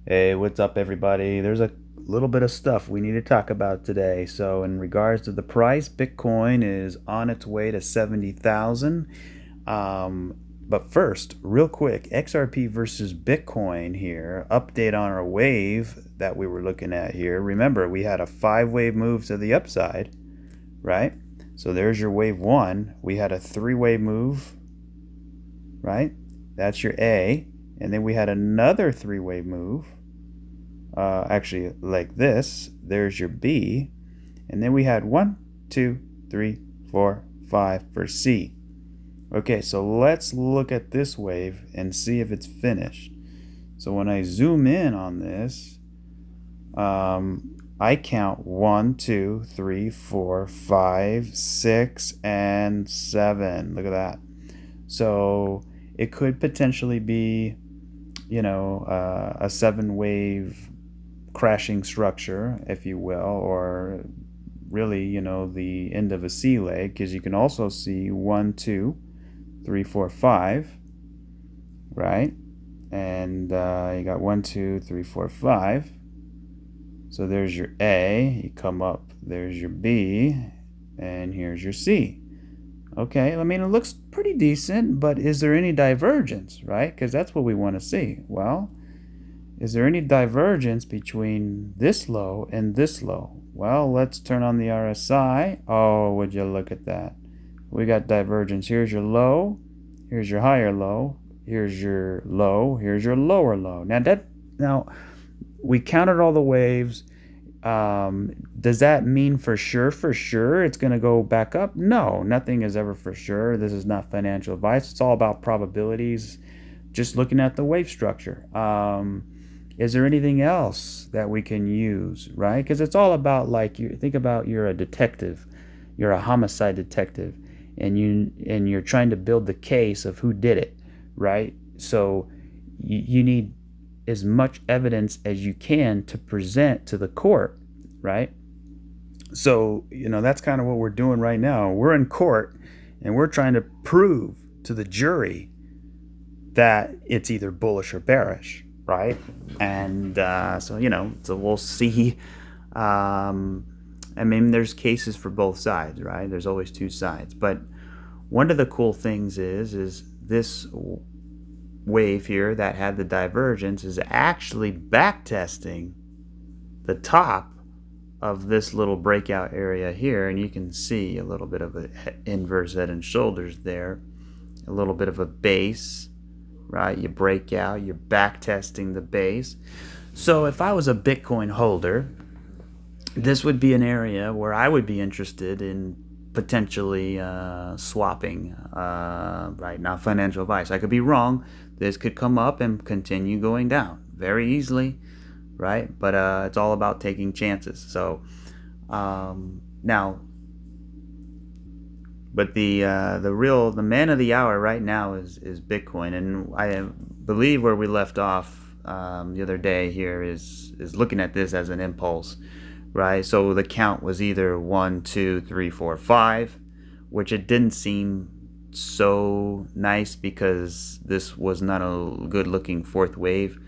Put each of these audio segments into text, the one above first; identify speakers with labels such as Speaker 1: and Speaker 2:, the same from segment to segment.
Speaker 1: Hey, what's up, everybody? There's a little bit of stuff we need to talk about today. So, in regards to the price, Bitcoin is on its way to 70,000. Um, but first, real quick, XRP versus Bitcoin here. Update on our wave that we were looking at here. Remember, we had a 5 wave move to the upside, right? So, there's your wave one. We had a 3 wave move, right? That's your A. And then we had another 3 wave move, actually like this. There's your B, and then we had 1, 2, 3, 4, 5 for C. Okay, so let's look at this wave and see if it's finished. So when I zoom in on this, I count 1, 2, 3, 4, 5, 6, and 7. Look at that. So it could potentially be, a 7 wave crashing structure, if you will, or really, the end of a C leg, because you can also see 1, 2, 3, 4, 5, right? And you got 1, 2, 3, 4, 5. So there's your A. You come up, there's your B, and here's your C. Okay, I mean, it looks pretty decent, but is there any divergence, right? Because that's what we want to see. Well, is there any divergence between this low and this low? Well, let's turn on the RSI. Oh, would you look at that? We got divergence. Here's your low. Here's your higher low. Here's your low. Here's your lower low. Now we counted all the waves. Does that mean for sure it's going to go back up? No, nothing is ever for sure. This is not financial advice. It's all about probabilities. Just looking at the wave structure. Is there anything else that we can use, right? Because it's all about, like, you think about, you're a detective, you're a homicide detective, and you're trying to build the case of who did it, right? So you need as much evidence as you can to present to the court, right? So, that's kind of what we're doing right now. We're in court and we're trying to prove to the jury that it's either bullish or bearish, right? And so we'll see. I mean, there's cases for both sides, right? There's always two sides. But one of the cool things is this wave here that had the divergence is actually backtesting the top of this little breakout area here, and you can see a little bit of an inverse head and shoulders there, a little bit of a base, right? You break out, you're back testing the base. So if I was a Bitcoin holder, this would be an area where I would be interested in potentially swapping, right? Not financial advice. I could be wrong. This could come up and continue going down very easily, right? But it's all about taking chances. So now, but the man of the hour right now is Bitcoin, and I believe where we left off the other day here is looking at this as an impulse, right? So the count was either 1, 2, 3, 4, 5, which it didn't seem so nice because this was not a good looking fourth wave.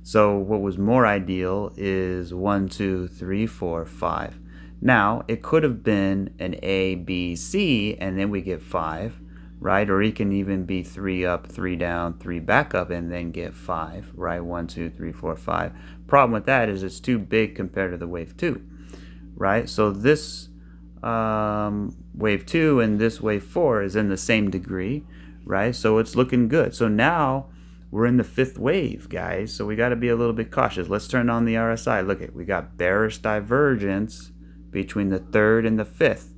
Speaker 1: So what was more ideal is 1, 2, 3, 4, 5. Now, it could have been an A, B, C, and then we get 5, right? Or it can even be 3 up, 3 down, 3 back up, and then get 5, right? 1, 2, 3, 4, 5. Problem with that is it's too big compared to the wave 2, right? So this wave 2 and this wave 4 is in the same degree, right? So it's looking good. So now we're in the 5th wave, guys. So we got to be a little bit cautious. Let's turn on the RSI. Look at, we got bearish divergence between the 3rd and the 5th,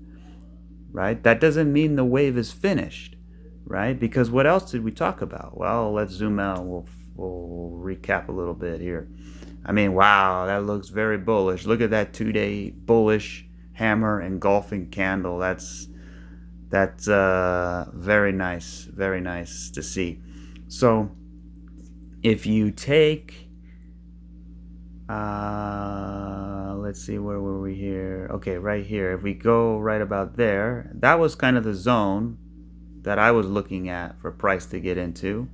Speaker 1: right? That doesn't mean the wave is finished, right? Because what else did we talk about? Well, let's zoom out. We'll recap a little bit here. I mean, wow, that looks very bullish. Look at that 2-day bullish hammer engulfing candle. That's very nice to see. So if you take let's see, where were we here? Okay, right here. If we go right about there, that was kind of the zone that I was looking at for price to get into.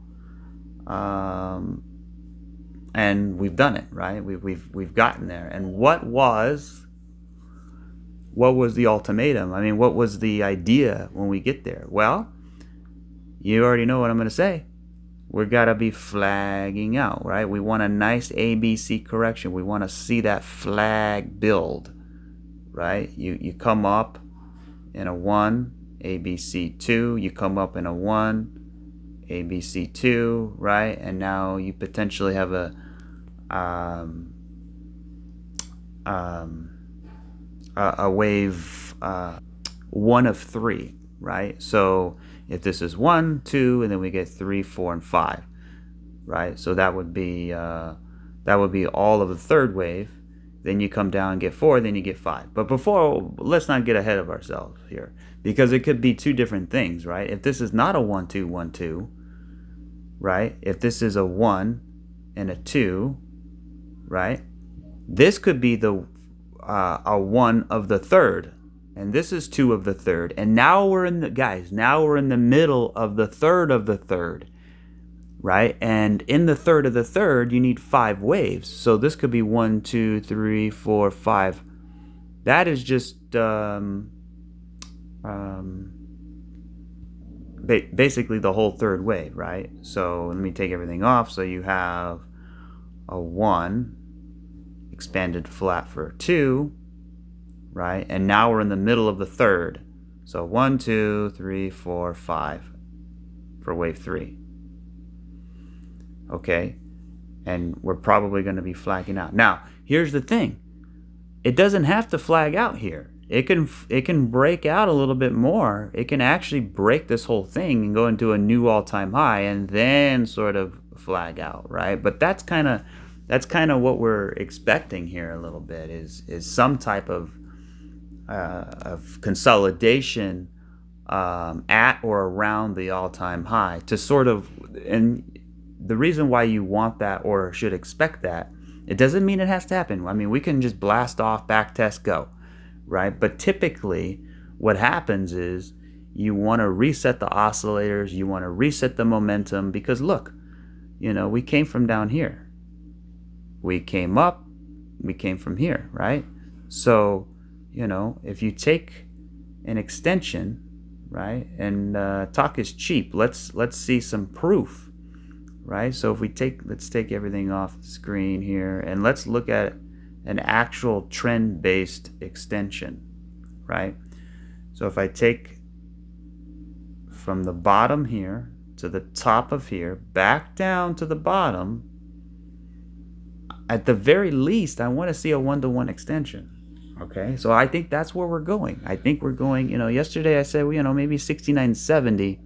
Speaker 1: And we've done it, right? We've gotten there. And what was the ultimatum? I mean, what was the idea when we get there? Well, you already know what I'm going to say. We're got to be flagging out, right? We want a nice ABC correction. We want to see that flag build, right? You come up in a 1, ABC 2. You come up in a 1, ABC 2, right? And now you potentially have a wave 1 of 3, right? So if this is 1, 2, and then we get 3, 4, and 5, right? So that would be all of the third wave. Then you come down and get 4, then you get 5. But before, let's not get ahead of ourselves here, because it could be two different things, right? If this is not a 1, 2, 1, 2, right? If this is a 1 and a 2, right? This could be the a 1 of the third, and this is 2 of the third, and now we're in the middle of the third, right? And in the third of the third, you need 5 waves. So this could be 1, 2, 3, 4, 5. That is just basically the whole third wave, right? So let me take everything off. So you have a 1 expanded flat for 2, right? And now we're in the middle of the third. So 1, 2, 3, 4, 5 for wave 3. Okay, and we're probably going to be flagging out. Now, here's the thing. It doesn't have to flag out here. It can break out a little bit more. It can actually break this whole thing and go into a new all-time high and then sort of flag out, right? But that's kind of what we're expecting here a little bit, is some type of consolidation at or around the all-time high to sort of, and the reason why you want that or should expect that, it doesn't mean it has to happen. I mean, we can just blast off, back test, go, right? But typically what happens is you want to reset the oscillators, you want to reset the momentum, because look, we came from down here. We came up, we came from here, right? So, if you take an extension, right, and talk is cheap, let's see some proof, right? So if let's take everything off the screen here, and let's look at an actual trend-based extension, right? So if I take from the bottom here to the top of here, back down to the bottom, at the very least, I want to see a 1-to-1 extension. Okay, so I think that's where we're going. I think we're going, yesterday I said, maybe 69.70.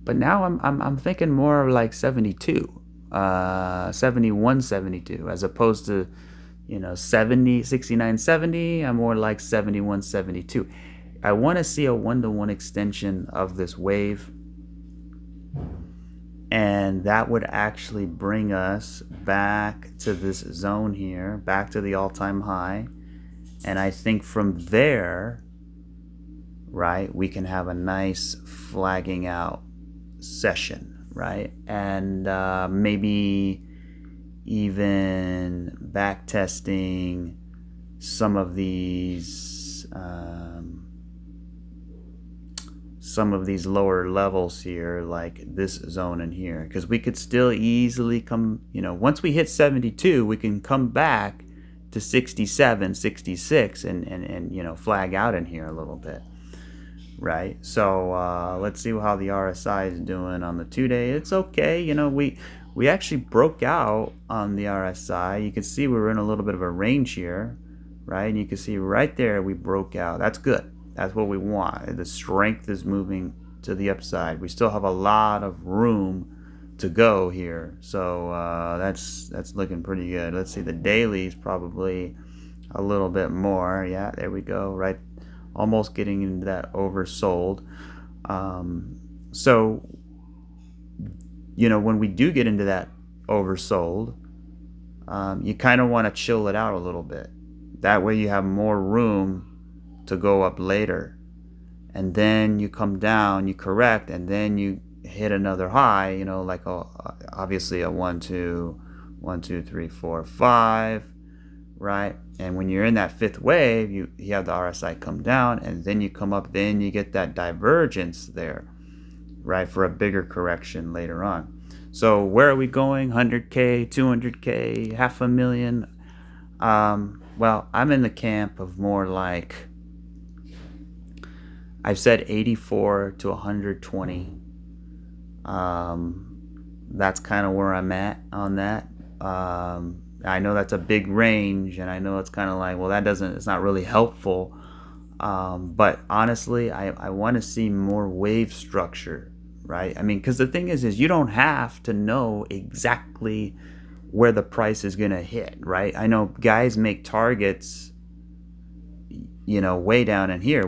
Speaker 1: But now I'm thinking more like 72, 71.72, as opposed to, 69.70. I'm more like 71.72. I want to see a 1-to-1 extension of this wave, and that would actually bring us back to this zone here, back to the all-time high. And I think from there, right, we can have a nice flagging out session, right? And maybe even back testing some of these lower levels here, like this zone in here, because we could still easily come, once we hit 72, we can come back to 67, 66 and flag out in here a little bit, right? So let's see how the RSI is doing on the 2-day. It's okay. We actually broke out on the RSI. You can see we were in a little bit of a range here, right? And you can see right there we broke out. That's good. That's what we want. The strength is moving to the upside. We still have a lot of room to go here, so that's looking pretty good. Let's see, the daily is probably a little bit more. Yeah, there we go. Right, almost getting into that oversold. So when we do get into that oversold, you kind of want to chill it out a little bit. That way you have more room to go up later, and then you come down, you correct, and then you hit another high, you know, like obviously a 1 2 1 2 3 4 5, right? And when you're in that fifth wave, you have the RSI come down, and then you come up, then you get that divergence there, right, for a bigger correction later on. So where are we going? 100K, 200K, half a million? Well, I'm in the camp of more like, I've said 84 to 120. That's kind of where I'm at on that. I know that's a big range, and I know it's kind of like, well, it's not really helpful. But honestly, I want to see more wave structure, right? I mean, because the thing is you don't have to know exactly where the price is going to hit, right? I know guys make targets, you know, way down in here,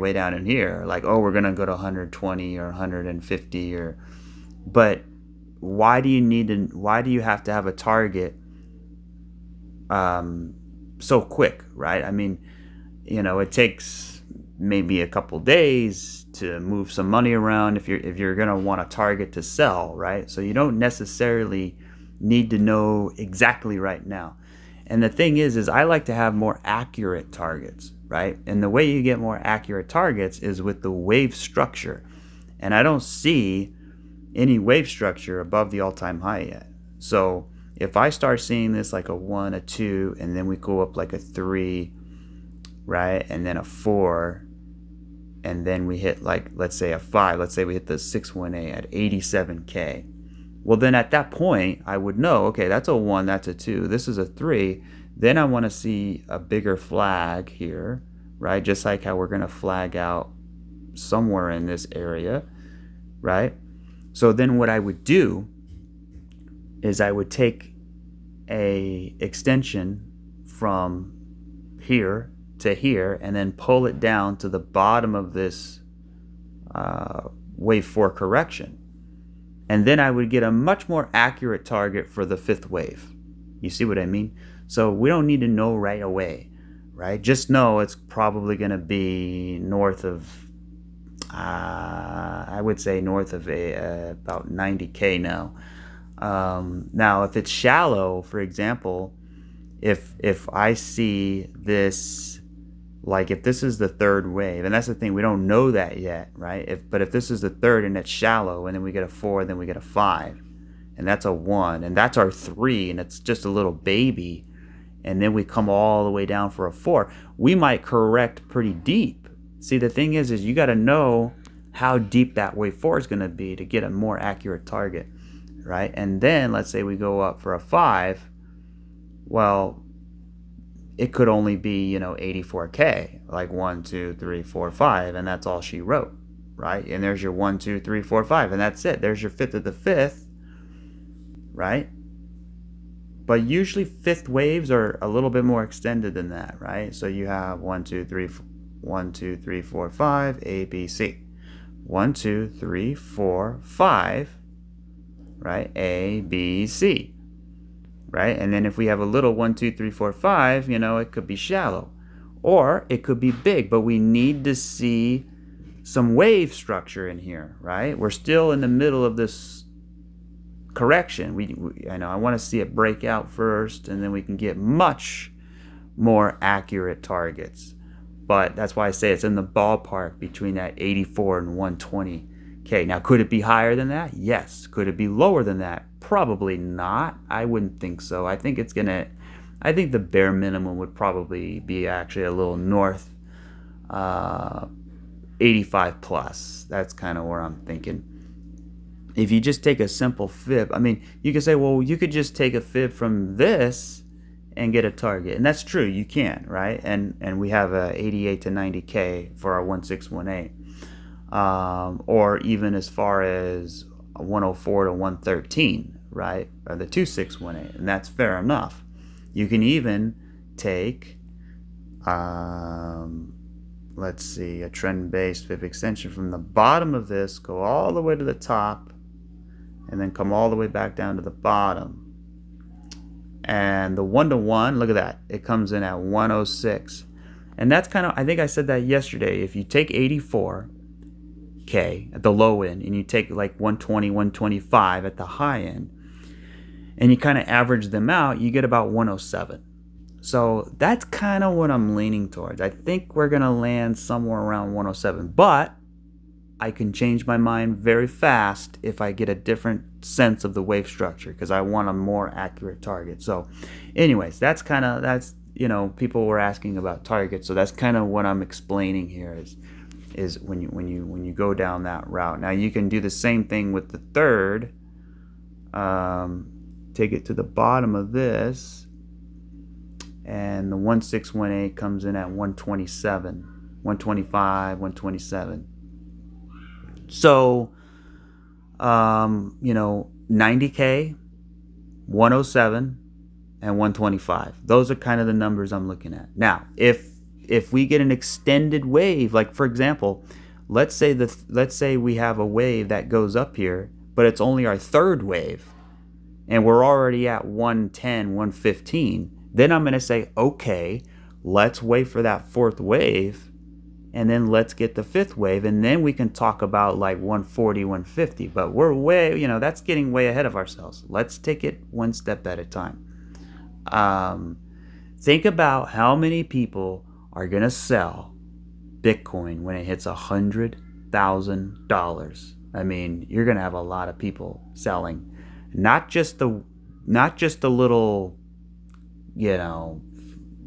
Speaker 1: like, oh, we're going to go to 120 or 150 but why do you have to have a target so quick, right? I mean, you know, it takes maybe a couple days to move some money around if you're going to want a target to sell, right? So you don't necessarily need to know exactly right now. And the thing is I like to have more accurate targets, right? And the way you get more accurate targets is with the wave structure. And I don't see any wave structure above the all-time high yet. So if I start seeing this like a 1, a 2, and then we go up like a 3, right, and then a 4, and then we hit, like, let's say a 5, let's say we hit the 618 at 87K. Well, then at that point, I would know, okay, that's a 1, that's a 2, this is a 3. Then I want to see a bigger flag here, right? Just like how we're going to flag out somewhere in this area, right? So then what I would do is I would take a extension from here to here and then pull it down to the bottom of this wave 4 correction. And then I would get a much more accurate target for the fifth wave. You see what I mean? So we don't need to know right away, right? Just know it's probably going to be north of, I would say north of about 90K now. Now, if it's shallow, for example, if I see this, like if this is the third wave, and that's the thing, we don't know that yet, right? But if this is the third and it's shallow, and then we get a 4, then we get a 5, and that's a 1, and that's our 3, and it's just a little baby, and then we come all the way down for a 4, we might correct pretty deep. See, the thing is you got to know how deep that wave 4 is going to be to get a more accurate target, right? And then let's say we go up for a 5. Well, it could only be, you know, 84K, like 1 2 3 4 5, and that's all she wrote, right? And there's your 1 2 3 4 5, and that's it. There's your fifth of the fifth, right? But usually fifth waves are a little bit more extended than that, right? So you have 1 2 3 1 2 3 4 5 A B C, 1 2 3 4 5, right? A B C, right? And then if we have a little 1 2 3 4 5, you know, it could be shallow or it could be big, but we need to see some wave structure in here, right? We're still in the middle of this correction. I know I want to see it break out first, and then we can get much more accurate targets. But that's why I say it's in the ballpark between that 84 and 120K. Now, could it be higher than that? Yes. Could it be lower than that? Probably not. I wouldn't think so. I think the bare minimum would probably be actually a little north, 85 plus. That's kind of where I'm thinking. If you just take a simple fib, I mean, you could say, well, you could just take a fib from this and get a target. And that's true, you can, right? And we have a 88 to 90K for our 1618. Or even as far as 104 to 113, right? Or the 2618, and that's fair enough. You can even take, let's see, a trend-based fib extension from the bottom of this, go all the way to the top, and then come all the way back down to the bottom. And the 1-to-1, look at that, it comes in at 106. And that's kind of, I think I said that yesterday, if you take 84K 90K at the low end, and you take like 120, 125 at the high end, and you kind of average them out, you get about 107. So that's kind of what I'm leaning towards. I think we're going to land somewhere around 107, but I can change my mind very fast if I get a different sense of the wave structure, because I want a more accurate target. So anyways, that's people were asking about targets. So that's kind of what I'm explaining here is when you go down that route. Now you can do the same thing with the third. Take it to the bottom of this, and the 1618 comes in at 127, 125, 127. So, 90K, 107, and 125. Those are kind of the numbers I'm looking at. Now, if we get an extended wave, like for example, let's say we have a wave that goes up here, but it's only our third wave, and we're already at 110, 115, then I'm going to say, okay, let's wait for that fourth wave, and then let's get the fifth wave, and then we can talk about like 140, 150. But we're way, that's getting way ahead of ourselves. Let's take it one step at a time. Think about how many people are going to sell Bitcoin when it hits $100,000. I mean, you're going to have a lot of people selling. Not just the little,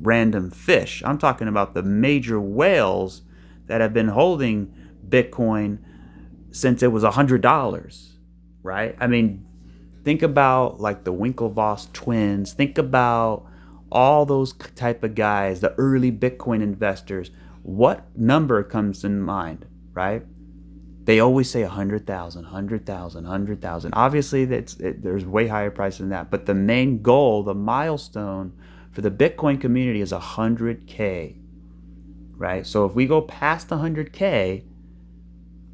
Speaker 1: random fish. I'm talking about the major whales that have been holding Bitcoin since it was $100, right? I mean, think about like the Winklevoss twins. Think about all those type of guys, the early Bitcoin investors. What number comes in mind, right? They always say 100,000, 100,000, 100,000. Obviously, there's way higher price than that. But the main goal, the milestone for the Bitcoin community is 100K, right? So if we go past 100K,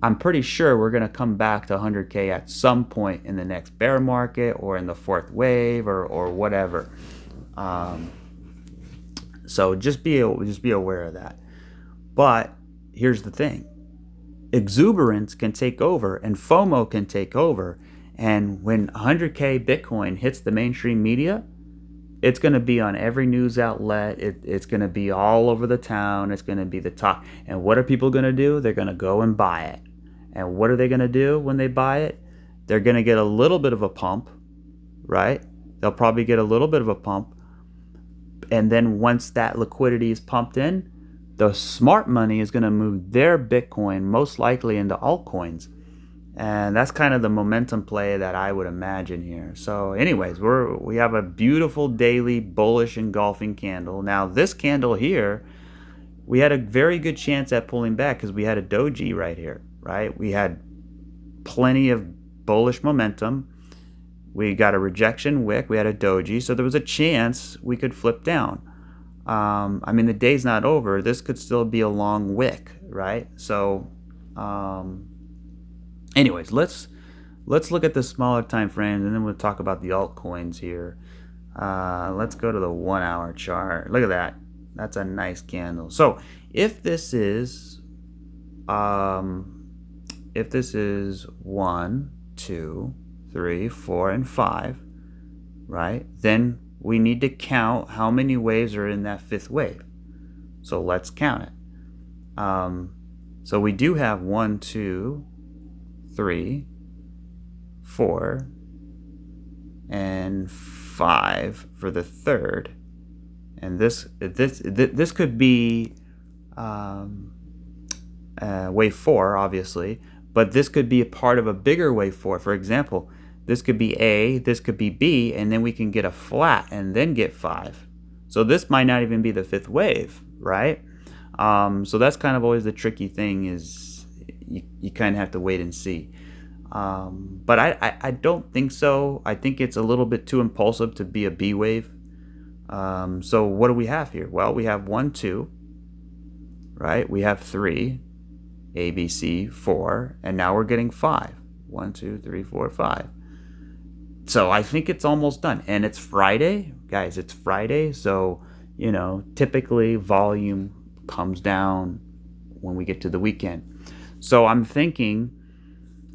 Speaker 1: I'm pretty sure we're going to come back to 100K at some point in the next bear market or in the fourth wave or whatever. So just be aware of that. But here's the thing. Exuberance can take over and FOMO can take over. And when 100K Bitcoin hits the mainstream media, it's going to be on every news outlet. It's going to be all over the town. It's going to be the top. And what are people going to do? They're going to go and buy it. And what are they going to do when they buy it? They're going to get a little bit of a pump, right? They'll probably get a little bit of a pump. And then once that liquidity is pumped in, the smart money is going to move their Bitcoin most likely into altcoins. And that's kind of the momentum play that I would imagine here. So anyways, we have a beautiful daily bullish engulfing candle. Now this candle here, we had a very good chance at pulling back because we had a doji right here, right? We had plenty of bullish momentum. We got a rejection wick. We had a doji. So there was a chance we could flip down. I mean, the day's not over. This could still be a long wick, right? So, anyways, let's look at the smaller time frames, and then we'll talk about the altcoins here. Let's go to the 1 hour chart. Look at that. That's a nice candle. So, if this is 1, 2, 3, 4, and 5, right? Then we need to count how many waves are in that fifth wave. So let's count it. So we do have 1, 2, 3, 4, and 5 for the third. And this could be wave 4, obviously, but this could be a part of a bigger wave 4. For example, this could be A, this could be B, and then we can get a flat and then get 5. So this might not even be the fifth wave, right? So that's kind of always the tricky thing, is you kind of have to wait and see. But I don't think so. I think it's a little bit too impulsive to be a B wave. So what do we have here? Well, we have 1, 2, right? We have 3, A, B, C, 4, and now we're getting 5. 1, 2, 3, 4, 5. So I think it's almost done. And it's Friday. Guys, it's Friday. So, typically volume comes down when we get to the weekend. So I'm thinking,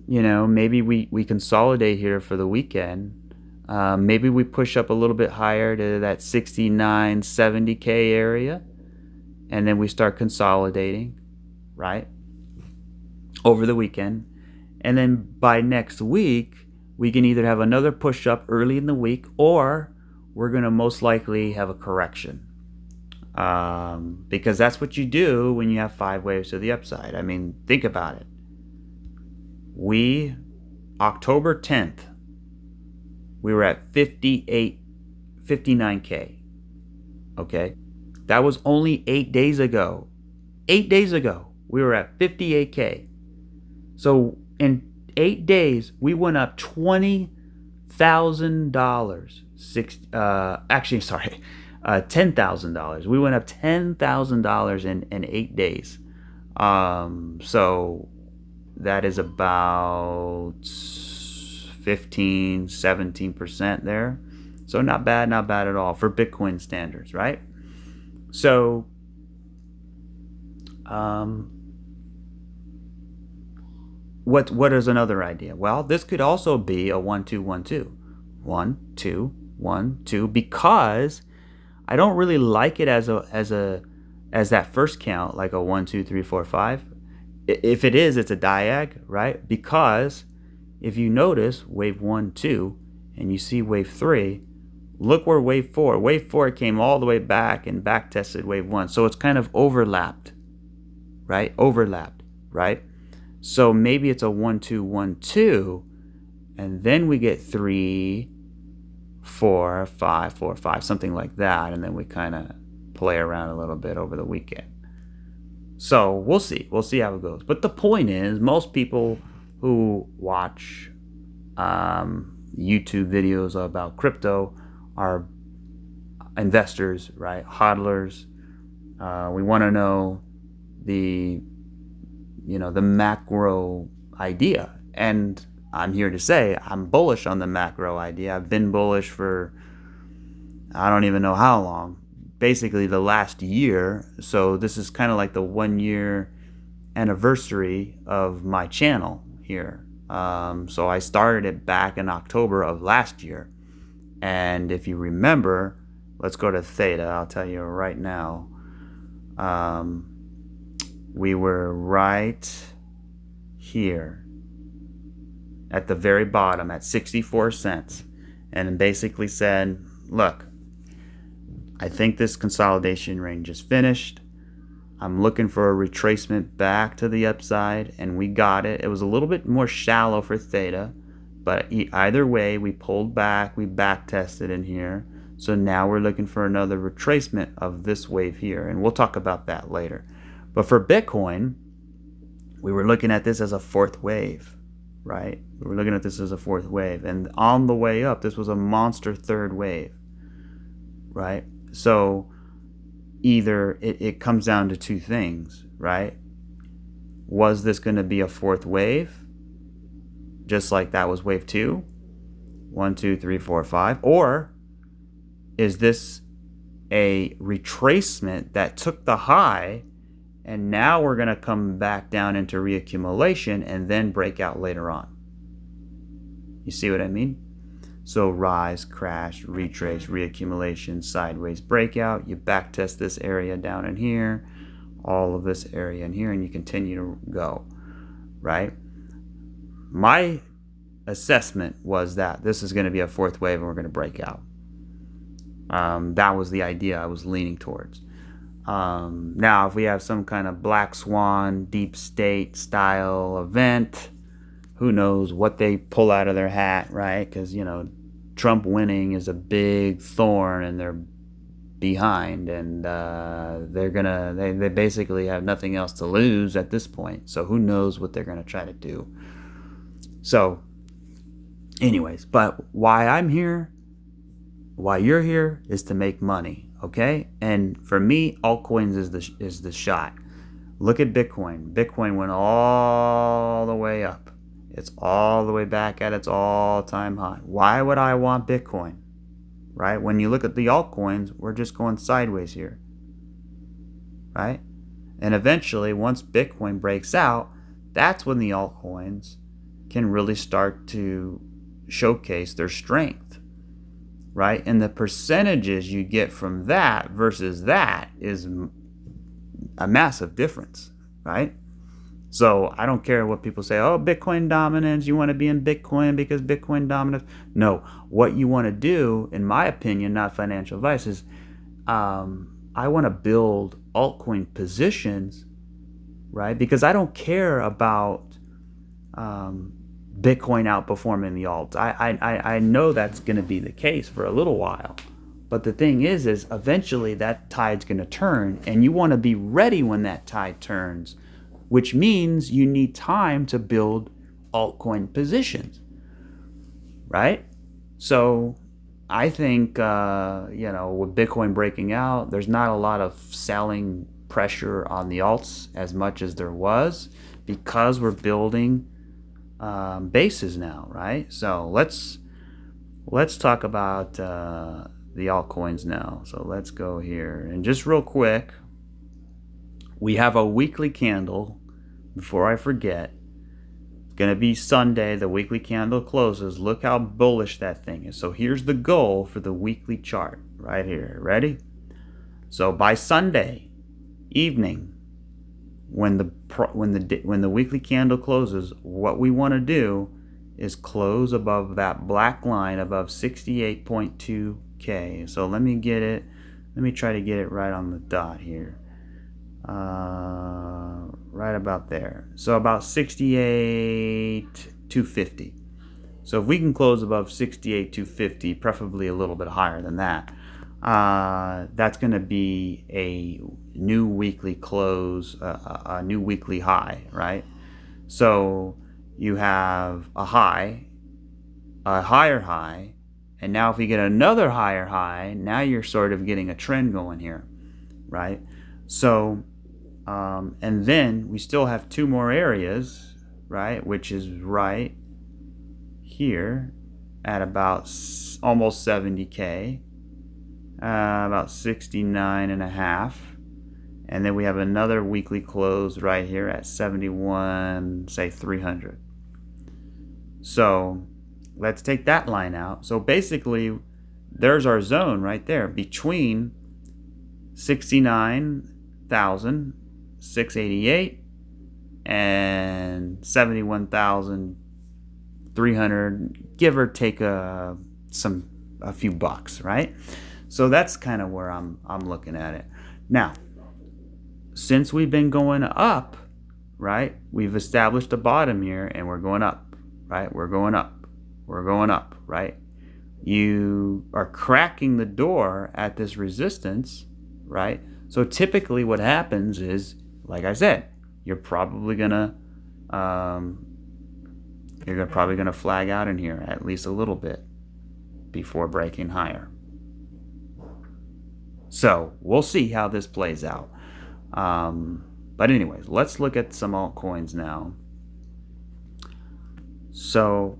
Speaker 1: maybe we consolidate here for the weekend. Maybe we push up a little bit higher to that 69, 70K area, and then we start consolidating, right, over the weekend. And then by next week, we can either have another push up early in the week, or we're going to most likely have a correction. Because that's what you do when you have 5 waves to the upside. I mean, think about it. October 10th, we were at 59K. Okay? That was only 8 days ago. 8 days ago, we were at 58K. So in 8 days, we went up $20,000. $10,000. We went up $10,000 in 8 days. So that is about 15-17% there. So not bad at all for Bitcoin standards, right? So what is another idea? Well, this could also be a 1-2-1-2. 1-2-1-2, because I don't really like it as that first count, like a 1, 2, 3, 4, 5. If it is, it's a diag, right? Because if you notice wave 1, 2, and you see wave 3, look where wave 4 came all the way back and back tested wave 1. So it's kind of overlapped, right? So maybe it's a 1-2-1-2, and then we get 3, 4, 5, 4, 5, something like that, and then we kind of play around a little bit over the weekend. So we'll see how it goes. But the point is, most people who watch YouTube videos about crypto are investors, right? Hodlers. We want to know the macro idea, and I'm here to say I'm bullish on the macro idea. I've been bullish for I don't even know how long, basically the last year. So this is kind of like the 1-year anniversary of my channel here. So I started it back in October of last year, and if you remember, let's go to Theta. I'll tell you right now. We were right here at the very bottom at 64 cents, and basically said, look, I think this consolidation range is finished. I'm looking for a retracement back to the upside, and we got it. It was a little bit more shallow for Theta, but either way, we pulled back, we back tested in here. So now we're looking for another retracement of this wave here, and we'll talk about that later. But for Bitcoin, we were looking at this as a fourth wave, right? We were looking at this as a fourth wave. And on the way up, this was a monster third wave, right? So either it comes down to two things, right? Was this going to be a fourth wave, just like that was wave 2? 1, 2, 3, 4, 5. Or is this a retracement that took the high, and now we're going to come back down into reaccumulation and then break out later on? You see what I mean? So rise, crash, retrace, reaccumulation, sideways breakout. You back test this area down in here, all of this area in here, and you continue to go, right? My assessment was that this is going to be a fourth wave and we're going to break out. That was the idea I was leaning towards. Now, if we have some kind of black swan, deep state style event, who knows what they pull out of their hat, right? Because, Trump winning is a big thorn in their behind, and they basically have nothing else to lose at this point. So who knows what they're going to try to do. So anyways, but why I'm here, why you're here, is to make money, okay? And for me, altcoins is the shot. Look at Bitcoin. Bitcoin went all the way up. It's all the way back at its all-time high. Why would I want Bitcoin? Right? When you look at the altcoins, we're just going sideways here. Right? And eventually, once Bitcoin breaks out, that's when the altcoins can really start to showcase their strength, right? And the percentages you get from that versus that is a massive difference, right? So I don't care what people say, oh, Bitcoin dominance, you want to be in Bitcoin because Bitcoin dominance. No, what you want to do, in my opinion, not financial advice, is I want to build altcoin positions, right? Because I don't care about Bitcoin outperforming the alts. I know that's going to be the case for a little while. But the thing is eventually that tide's going to turn, and you want to be ready when that tide turns, which means you need time to build altcoin positions, right? So I think, with Bitcoin breaking out, there's not a lot of selling pressure on the alts as much as there was, because we're building bases now, right? So let's talk about the altcoins now. So let's go here, and just real quick, we have a weekly candle. Before I forget, it's going to be Sunday. The weekly candle closes. Look how bullish that thing is. So here's the goal for the weekly chart right here. Ready? So by Sunday evening, when the weekly candle closes, what we want to do is close above that black line above 68.2K. So let me get it. Let me try to get it right on the dot here. Right about there. So about 68,250. So if we can close above 68,250, preferably a little bit higher than that, that's going to be a new weekly close, a new weekly high, right? So you have a high, a higher high, and now if we get another higher high, now you're sort of getting a trend going here, right? So and then we still have two more areas, right, which is right here at about almost 70K, about 69 and a half, and then we have another weekly close right here at 71, say 300. So let's take that line out. So basically there's our zone right there between 69,688 and 71,300, give or take a few bucks, right? So that's kind of where I'm looking at it. Now, since we've been going up, right, we've established a bottom here and we're going up, right? We're going up, right? You are cracking the door at this resistance, right? So typically what happens is, like I said, you're probably gonna flag out in here at least a little bit before breaking higher. So we'll see how this plays out. But anyways, let's look at some altcoins now. So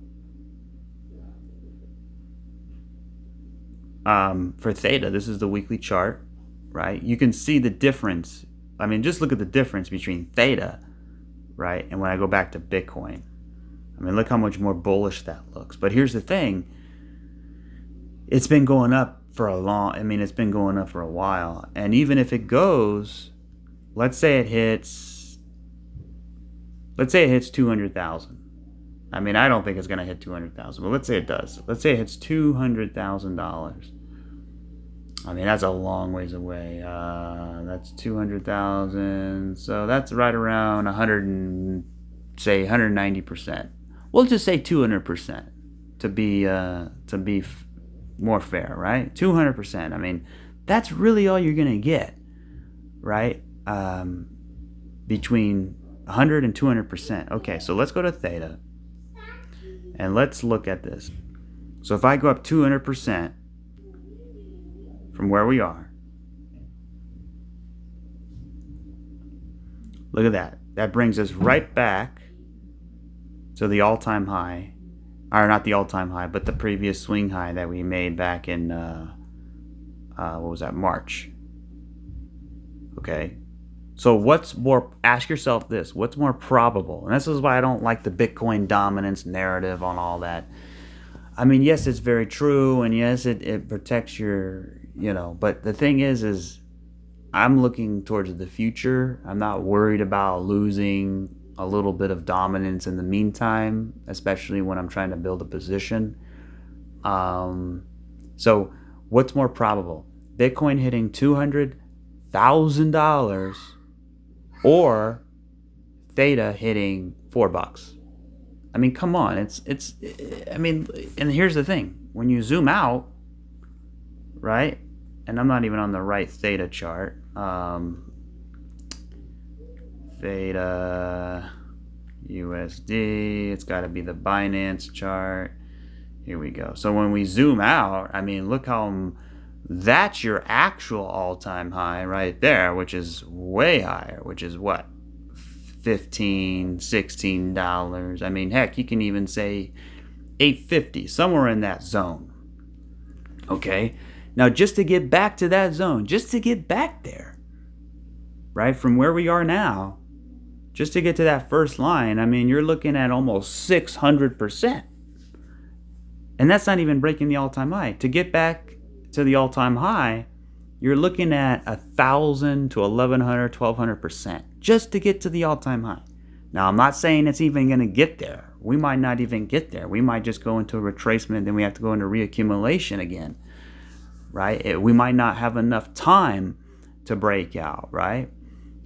Speaker 1: for Theta, this is the weekly chart, right? You can see the difference. I mean, just look at the difference between Theta, right, and when I go back to Bitcoin. I mean, look how much more bullish that looks. But here's the thing. It's been going up for a while. And even if it goes, let's say it hits 200,000. I mean, I don't think it's going to hit 200,000, but let's say it does. Let's say it hits $200,000. I mean, that's a long ways away. That's 200,000. So that's right around 190%. We'll just say 200% to be more fair, right? 200%. I mean, that's really all you're gonna get, right? Between 100 and 200%. Okay, so let's go to Theta and let's look at this. So if I go up 200% from where we are, look at that. That brings us right back to the all-time high, or not the all-time high, but the previous swing high that we made back in what was that, March. Okay, So ask yourself this, what's more probable? And this is why I don't like the Bitcoin dominance narrative on all that. I mean, yes, it's very true, and yes, it protects but the thing is I'm looking towards the future. I'm not worried about losing a little bit of dominance in the meantime, especially when I'm trying to build a position. So what's more probable? Bitcoin hitting $200,000 or Theta hitting $4? I mean, come on. I mean, and here's the thing. When you zoom out, right? And I'm not even on the right Theta chart. Theta USD. It's got to be the Binance chart. Here we go. So when we zoom out, I mean, look how that's your actual all-time high right there, which is way higher, which is what? $15, $16. I mean, heck, you can even say $8.50, somewhere in that zone. Okay? Now, just to get back to that zone, just to get back there, right, from where we are now, just to get to that first line, I mean, you're looking at almost 600%. And that's not even breaking the all-time high. To get back to the all-time high, you're looking at 1,000 to 1,100, 1,200% just to get to the all-time high. Now, I'm not saying it's even going to get there. We might not even get there. We might just go into a retracement, then we have to go into reaccumulation again, right? We might not have enough time to break out, right?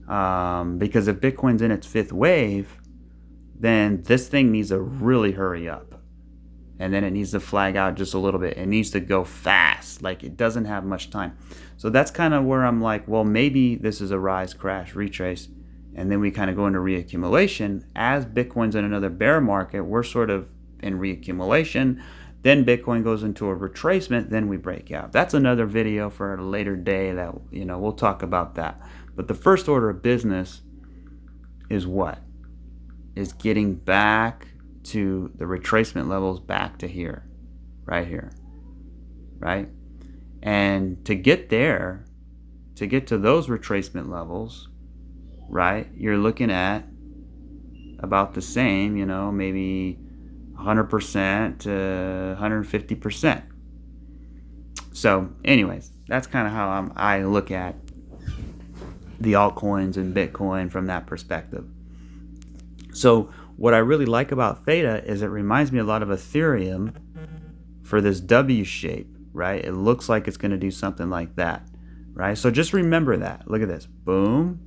Speaker 1: Because if Bitcoin's in its fifth wave, then this thing needs to really hurry up. And then it needs to flag out just a little bit. It needs to go fast. Like, it doesn't have much time. So that's kind of where I'm like, well, maybe this is a rise, crash, retrace. And then we kind of go into reaccumulation. As Bitcoin's in another bear market, we're sort of in reaccumulation. Then Bitcoin goes into a retracement. Then we break out. That's another video for a later day that, we'll talk about that. But the first order of business is what? Is getting back to the retracement levels, back to here, right here, right? And to get there, to get to those retracement levels, right, you're looking at about the same, maybe 100% to 150%. So anyways, that's kind of how I look at the altcoins and Bitcoin from that perspective. So what I really like about Theta is it reminds me a lot of Ethereum for this W shape, right? It looks like it's going to do something like that, right? So just remember that. Look at this. Boom.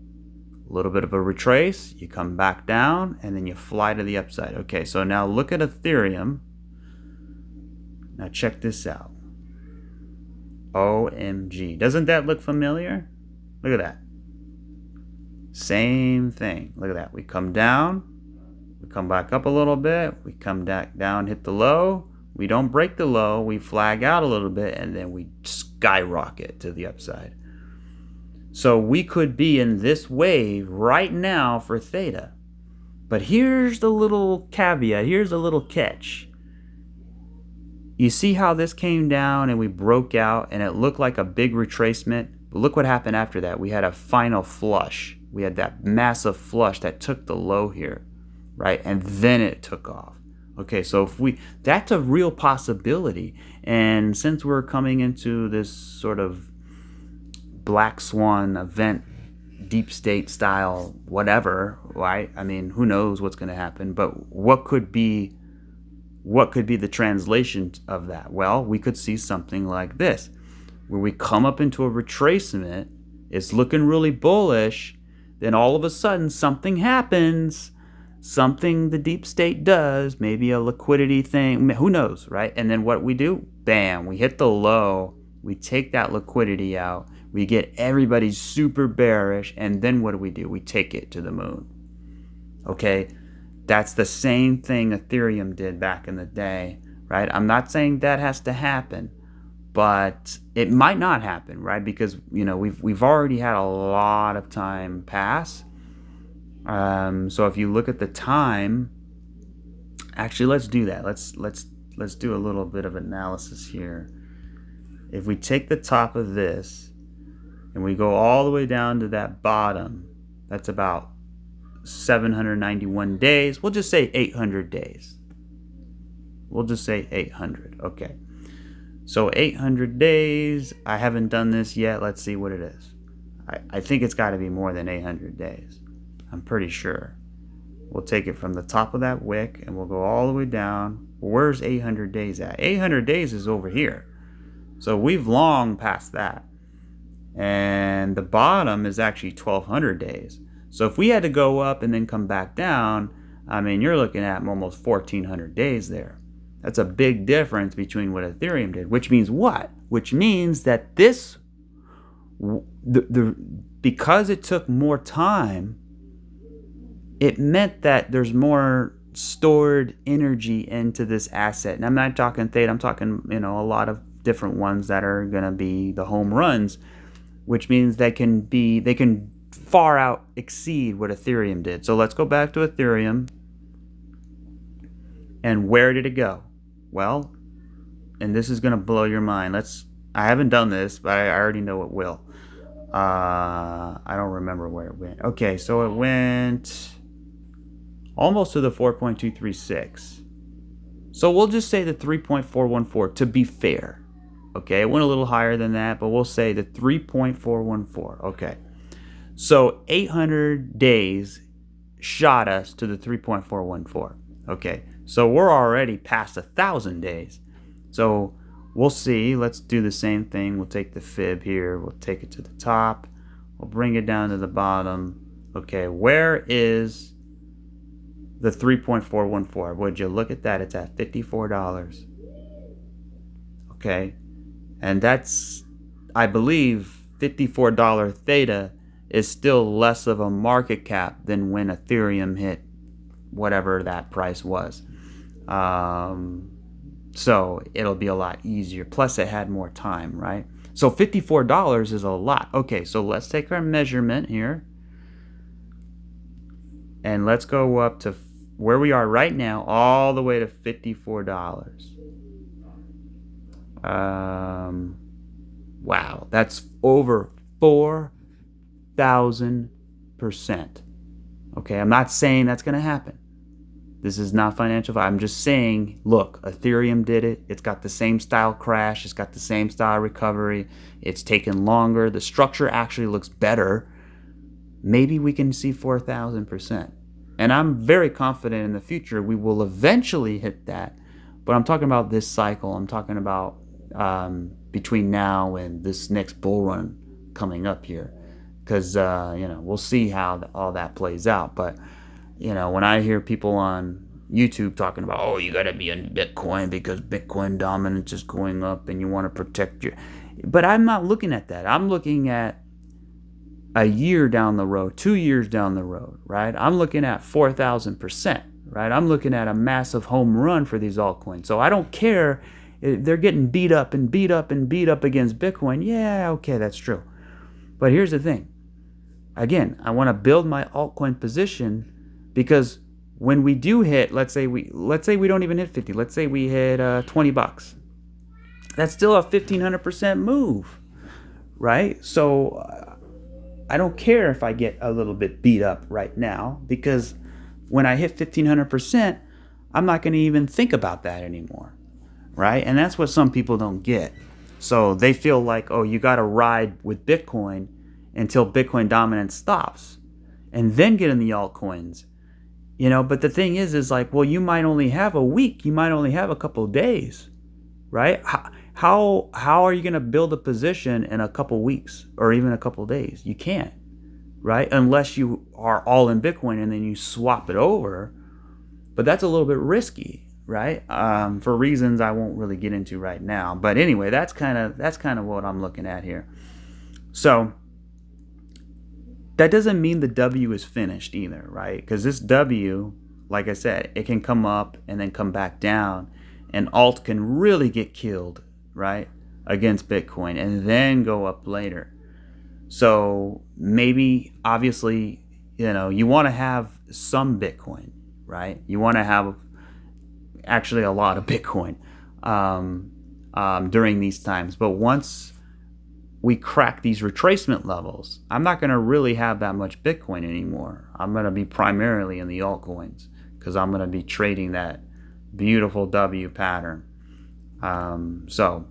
Speaker 1: A little bit of a retrace. You come back down, and then you fly to the upside. Okay, so now look at Ethereum. Now check this out. OMG. Doesn't that look familiar? Look at that. Same thing. Look at that. We come down. We come back up a little bit. We come back down, hit the low. We don't break the low. We flag out a little bit, and then we skyrocket to the upside. So we could be in this wave right now for Theta. But here's the little caveat. Here's the little catch. You see how this came down and we broke out and it looked like a big retracement? But look what happened after that. We had a final flush. We had that massive flush that took the low here, right? And then it took off. Okay, so that's a real possibility. And since we're coming into this sort of black swan event, deep state style, whatever, right? I mean, who knows what's going to happen? But what could be the translation of that? Well, we could see something like this, where we come up into a retracement. It's looking really bullish. Then all of a sudden, something happens. Something the deep state does, maybe a liquidity thing, who knows, right? And then what we do, bam, we hit the low, we take that liquidity out, we get everybody super bearish, and then what do? We take it to the moon. Okay, that's the same thing Ethereum did back in the day, right? I'm not saying that has to happen, but it might not happen, right? Because we've already had a lot of time pass. So if you look at the time, actually, let's do that. Let's do a little bit of analysis here. If we take the top of this and we go all the way down to that bottom, That's about 791 days. We'll just say 800 days. We'll just say 800. Okay. So 800 days. I haven't done this yet. Let's see what it is. I think it's got to be more than 800 days. I'm pretty sure. We'll take it from the top of that wick and we'll go all the way down. Where's 800 days at? 800 days is over here. So we've long passed that. And the bottom is actually 1200 days. So if we had to go up and then come back down, I mean, you're looking at almost 1400 days there. That's a big difference between what Ethereum did, which means what? Which means that this, because it took more time, it meant that there's more stored energy into this asset. And I'm not talking Theta, I'm talking, a lot of different ones that are going to be the home runs, which means they can far out exceed what Ethereum did. So let's go back to Ethereum. And where did it go? Well, and this is going to blow your mind. I haven't done this, but I already know it will. I don't remember where it went. Okay, so it went almost to the 4.236. So we'll just say the 3.414 to be fair. Okay, it went a little higher than that, but we'll say the 3.414. Okay. So 800 days shot us to the 3.414. Okay. So we're already past 1,000 days. So we'll see. Let's do the same thing. We'll take the fib here. We'll take it to the top. We'll bring it down to the bottom. Okay, where is the 3.414? Would you look at that? It's at $54. Okay. And that's, I believe, $54 Theta is still less of a market cap than when Ethereum hit whatever that price was. So it'll be a lot easier. Plus, it had more time, right? So $54 is a lot. Okay, so let's take our measurement here. And let's go up to where we are right now, all the way to $54. Wow, that's over 4,000%. Okay, I'm not saying that's going to happen. This is not financial. I'm just saying, look, Ethereum did it. It's got the same style crash. It's got the same style recovery. It's taken longer. The structure actually looks better. Maybe we can see 4,000%. And I'm very confident in the future we will eventually hit that. But I'm talking about this cycle. I'm talking about between now and this next bull run coming up here, because we'll see how all that plays out. But when I hear people on YouTube talking about, oh, you got to be in Bitcoin because Bitcoin dominance is going up and you want to protect your, but I'm not looking at that. I'm looking at a year down the road, 2 years down the road, right? I'm looking at 4,000%, right? I'm looking at a massive home run for these altcoins. So I don't care. They're getting beat up and beat up and beat up against Bitcoin. Yeah, okay, that's true. But here's the thing. Again, I want to build my altcoin position because when we do hit, let's say we don't even hit 50. Let's say we hit $20. That's still a 1,500% move, right? So I don't care if I get a little bit beat up right now, because when I hit 1,500%, I'm not going to even think about that anymore. Right? And that's what some people don't get. So they feel like, oh, you got to ride with Bitcoin until Bitcoin dominance stops and then get in the altcoins. But the thing is like, well, you might only have a week. You might only have a couple of days, right? How are you going to build a position in a couple of weeks or even a couple of days? You can't, right? Unless you are all in Bitcoin and then you swap it over. But that's a little bit risky. Right? For reasons I won't really get into right now. But anyway, that's kind of what I'm looking at here. So that doesn't mean the W is finished either, right? Because this W, like I said, it can come up and then come back down, and alt can really get killed, right, against Bitcoin and then go up later. So maybe, obviously, you want to have some Bitcoin, right? You want to have actually a lot of Bitcoin during these times. But once we crack these retracement levels, I'm not going to really have that much Bitcoin anymore. I'm going to be primarily in the altcoins because I'm going to be trading that beautiful W pattern. So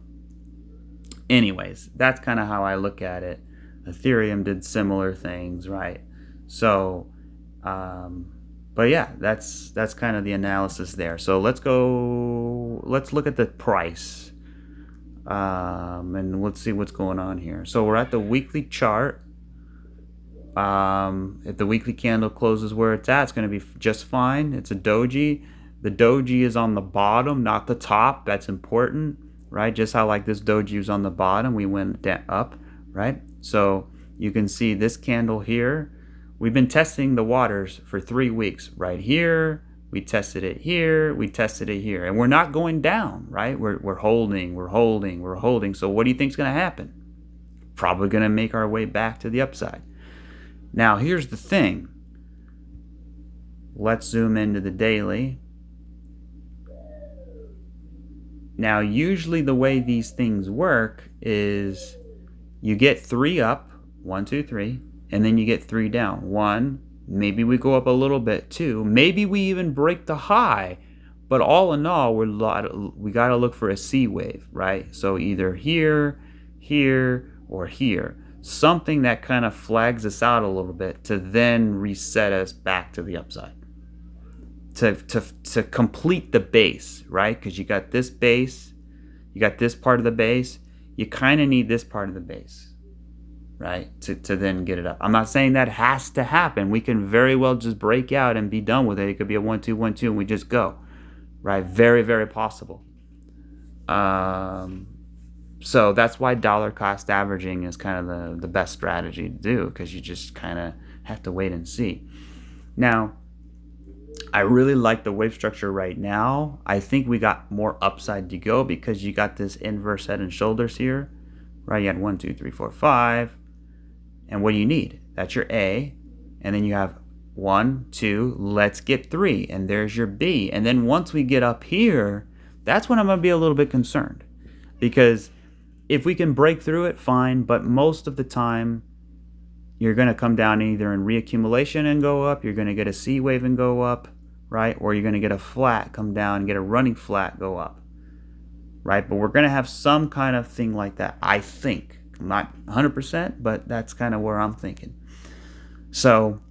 Speaker 1: anyways, that's kind of how I look at it. Ethereum did similar things, right? So, but yeah, that's kind of the analysis there. So let's look at the price, and let's see what's going on here. So we're at the weekly chart. If the weekly candle closes where it's at, it's going to be just fine. It's a doji. The doji is on the bottom, not the top. That's important, right? Just how like this doji was on the bottom, we went up, right? So you can see this candle here. We've been testing the waters for 3 weeks. Right here, we tested it here, we tested it here, and we're not going down, right? We're holding, we're holding, we're holding. So what do you think is going to happen? Probably going to make our way back to the upside. Now here's the thing. Let's zoom into the daily. Now, usually the way these things work is you get 3 up, 1, 2, 3, and then you get 3 down. 1, maybe we go up a little bit. 2, maybe we even break the high. But all in all, we got to look for a C wave, right? So either here, here, or here. Something that kind of flags us out a little bit to then reset us back to the upside. To complete the base, right? Because you got this base, you got this part of the base, you kind of need this part of the base, right? To then get it up. I'm not saying that has to happen. We can very well just break out and be done with it. It could be a 1, 2, 1, 2, and we just go, right? Very, very possible. So that's why dollar cost averaging is kind of the best strategy to do, because you just kind of have to wait and see. Now, I really like the wave structure right now. I think we got more upside to go because you got this inverse head and shoulders here, right? You had 1, 2, 3, 4, 5. And what do you need? That's your A. And then you have 1, 2, let's get 3. And there's your B. And then once we get up here, that's when I'm going to be a little bit concerned. Because if we can break through it, fine. But most of the time, you're going to come down either in reaccumulation and go up, you're going to get a C wave and go up, right? Or you're going to get a flat, come down and get a running flat, go up, right? But we're going to have some kind of thing like that, I think. I'm not 100%, but that's kind of where I'm thinking. So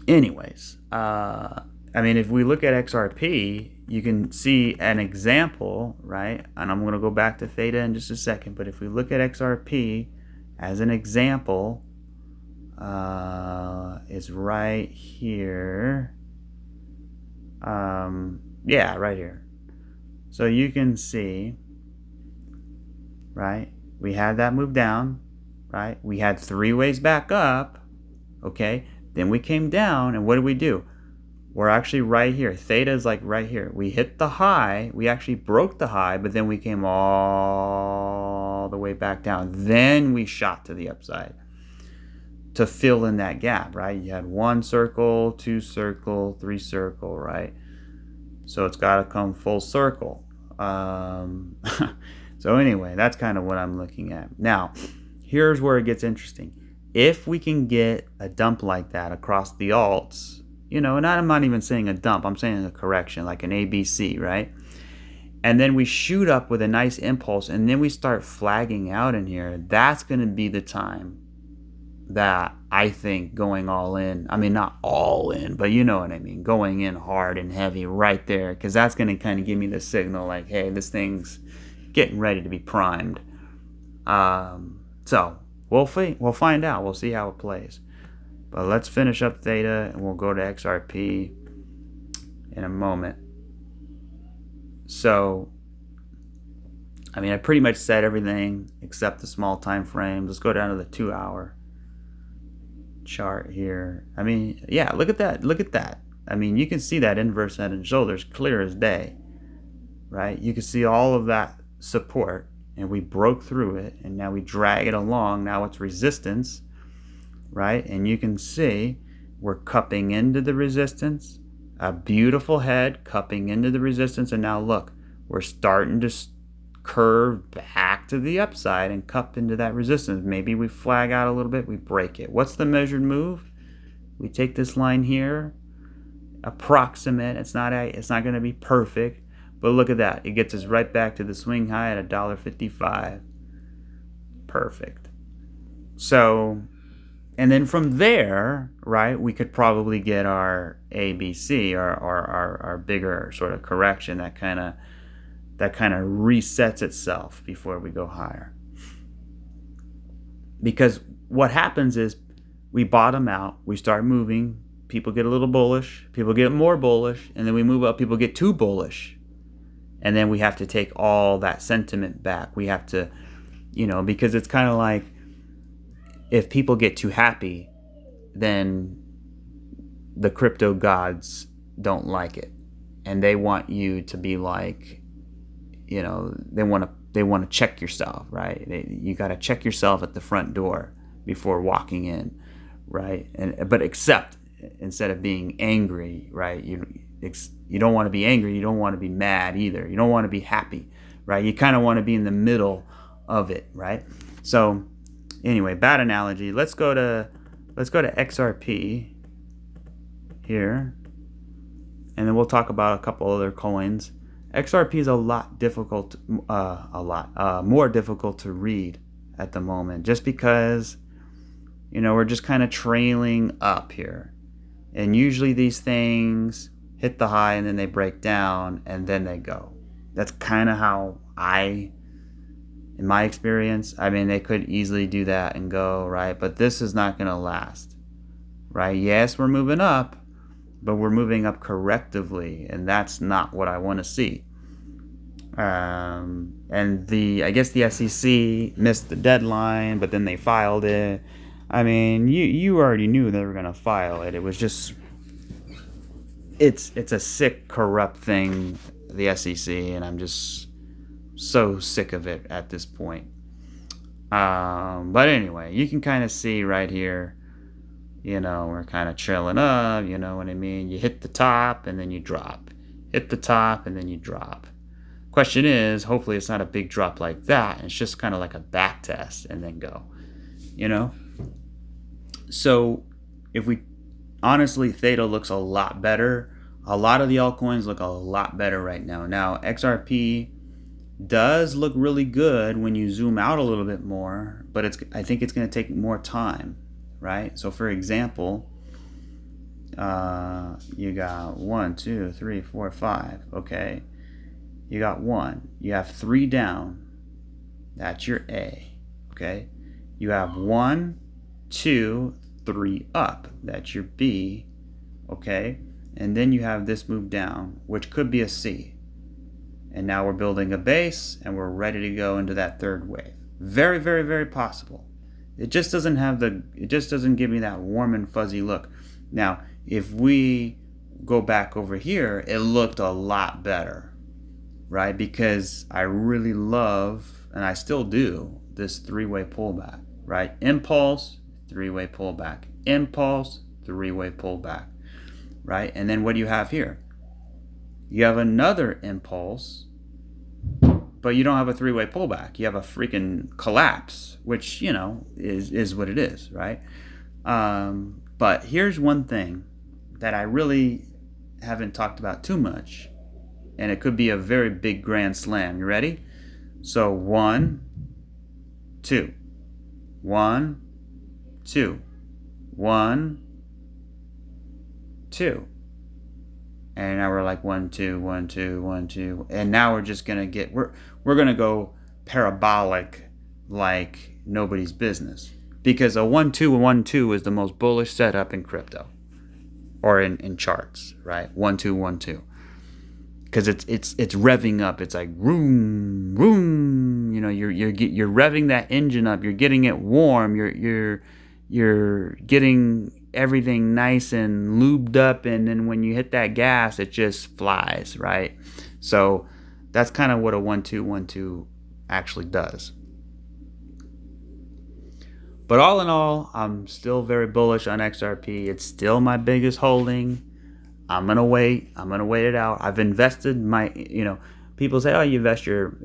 Speaker 1: anyways, I mean, if we look at XRP, you can see an example, right? And I'm going to go back to Theta in just a second. But if we look at XRP as an example, is right here. Yeah, right here. So you can see, right? We had that move down, right? We had 3 waves back up, okay? Then we came down, and what did we do? We're actually right here. Theta is like right here. We hit the high. We actually broke the high, but then we came all the way back down. Then we shot to the upside to fill in that gap, right? You had 1 circle, 2 circle, 3 circle, right? So it's got to come full circle. So anyway, that's kind of what I'm looking at. Now, here's where it gets interesting. If we can get a dump like that across the alts, you know, and I'm not even saying a dump, I'm saying a correction, like an ABC, right? And then we shoot up with a nice impulse, and then we start flagging out in here. That's going to be the time that I think going all in, I mean, not all in, but you know what I mean, going in hard and heavy right there, because that's going to kind of give me the signal like, hey, this thing's getting ready to be primed. So we'll find out. We'll see how it plays. But let's finish up Theta, and we'll go to XRP in a moment. So, I mean, I pretty much said everything except the small time frames. Let's go down to the 2-hour chart here. I mean, yeah, look at that. Look at that. I mean, you can see that inverse head and shoulders clear as day, right? You can see all of that support, and we broke through it, and now we drag it along. Now it's resistance, right? And you can see we're cupping into the resistance, a beautiful head cupping into the resistance, and now look, we're starting to curve back back to the upside and cup into that resistance. Maybe we flag out a little bit, we break it. What's the measured move? We take this line here, approximate. It's not going to be perfect, but look at that. It gets us right back to the swing high at $1.55. Perfect. So, and then from there, right, we could probably get our ABC, our bigger sort of correction that kind of resets itself before we go higher. Because what happens is we bottom out, we start moving, people get a little bullish, people get more bullish, and then we move up, people get too bullish. And then we have to take all that sentiment back. We have to, because it's kind of like if people get too happy, then the crypto gods don't like it. And they want you to be like, they want to check yourself, right? You got to check yourself at the front door before walking in, right? But accept instead of being angry, right? You don't want to be angry. You don't want to be mad either. You don't want to be happy, right? You kind of want to be in the middle of it, right? So anyway, bad analogy. Let's go to XRP here, and then we'll talk about a couple other coins. XRP is a lot more difficult to read at the moment, just because we're just kind of trailing up here, and usually these things hit the high and then they break down and then they go. That's kind of how in my experience, I mean, they could easily do that and go, right? But this is not going to last, right? Yes, we're moving up, but we're moving up correctively, and that's not what I want to see. And I guess the SEC missed the deadline, but then they filed it. I mean, you already knew they were going to file it. It was just, it's a sick, corrupt thing, the SEC, and I'm just so sick of it at this point. But anyway, you can kind of see right here, we're kind of trailing up, you know what I mean? You hit the top and then you drop. Hit the top and then you drop. Question is, hopefully it's not a big drop like that. It's just kind of like a back test and then go, So honestly, Theta looks a lot better. A lot of the altcoins look a lot better right now. Now, XRP does look really good when you zoom out a little bit more, but I think it's going to take more time, right? So for example, you got 1, 2, 3, 4, 5. Okay. You got 1. You have 3 down. That's your A. Okay. You have 1, 2, 3 up. That's your B. Okay. And then you have this move down, which could be a C. And now we're building a base and we're ready to go into that third wave. Very, very, very possible. It just doesn't give me that warm and fuzzy look. Now, if we go back over here, it looked a lot better, right? Because I really love, and I still do, this 3-way pullback, right? Impulse, 3-way pullback. Impulse, 3-way pullback, right? And then what do you have here? You have another impulse, but you don't have a 3-way pullback. You have a freaking collapse, which, is what it is, right? But here's one thing that I really haven't talked about too much, and it could be a very big grand slam. You ready? So 1, 2, 1, 2, 1, 2. And now we're like 1, 2, 1, 2, 1, 2. And now we're just going to we're going to go parabolic like nobody's business. Because a 1, 2, 1, 2 is the most bullish setup in crypto. Or in charts, right? 1, 2, 1, 2. Because it's revving up. It's like room, room. You're revving that engine up. You're getting it warm. You're getting everything nice and lubed up, and then when you hit that gas, it just flies, right? So that's kind of what a 1, 2, 1, 2 actually does. But all in all, I'm still very bullish on XRP. It's still my biggest holding. I'm gonna wait it out. I've invested my, people say, oh, you invest your,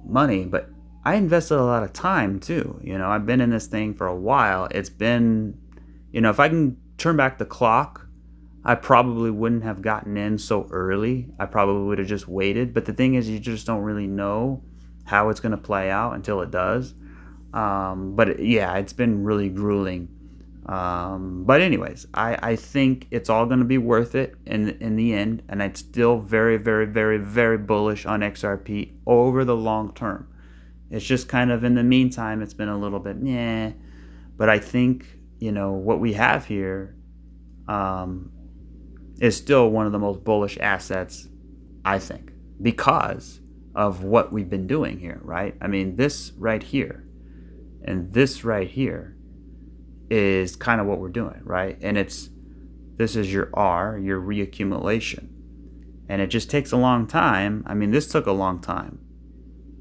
Speaker 1: money, but I invested a lot of time too. You know, I've been in this thing for a while. It's been, you know, if I can turn back the clock, I probably wouldn't have gotten in so early. I probably would have just waited. But the thing is, you just don't really know how it's going to play out until it does. But yeah, it's been really grueling. But anyways, I think it's all going to be worth it in the end. And I'm still very, very, very, very bullish on XRP over the long term. It's just kind of in the meantime, it's been a little bit, yeah. But I think, you know, what we have here is still one of the most bullish assets, I think, because of what we've been doing here, right? I mean, this right here and this right here is kind of what we're doing, right? And this is your R, your reaccumulation. And it just takes a long time. I mean, this took a long time.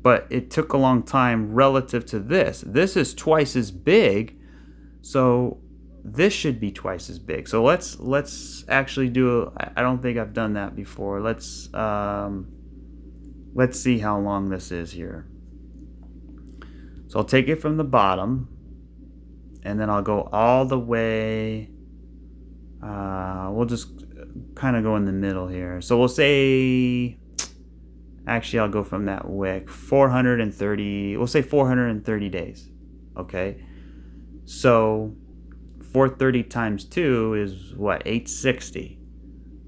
Speaker 1: But it took a long time relative to this. This is twice as big, so this should be twice as big. So let's actually do. I don't think I've done that before. Let's see how long this is here. So I'll take it from the bottom, and then I'll go all the way. We'll just kind of go in the middle here. So we'll say. Actually, I'll go from that wick. 430, we'll say 430 days. Okay. So 430 times 2 is what? 860.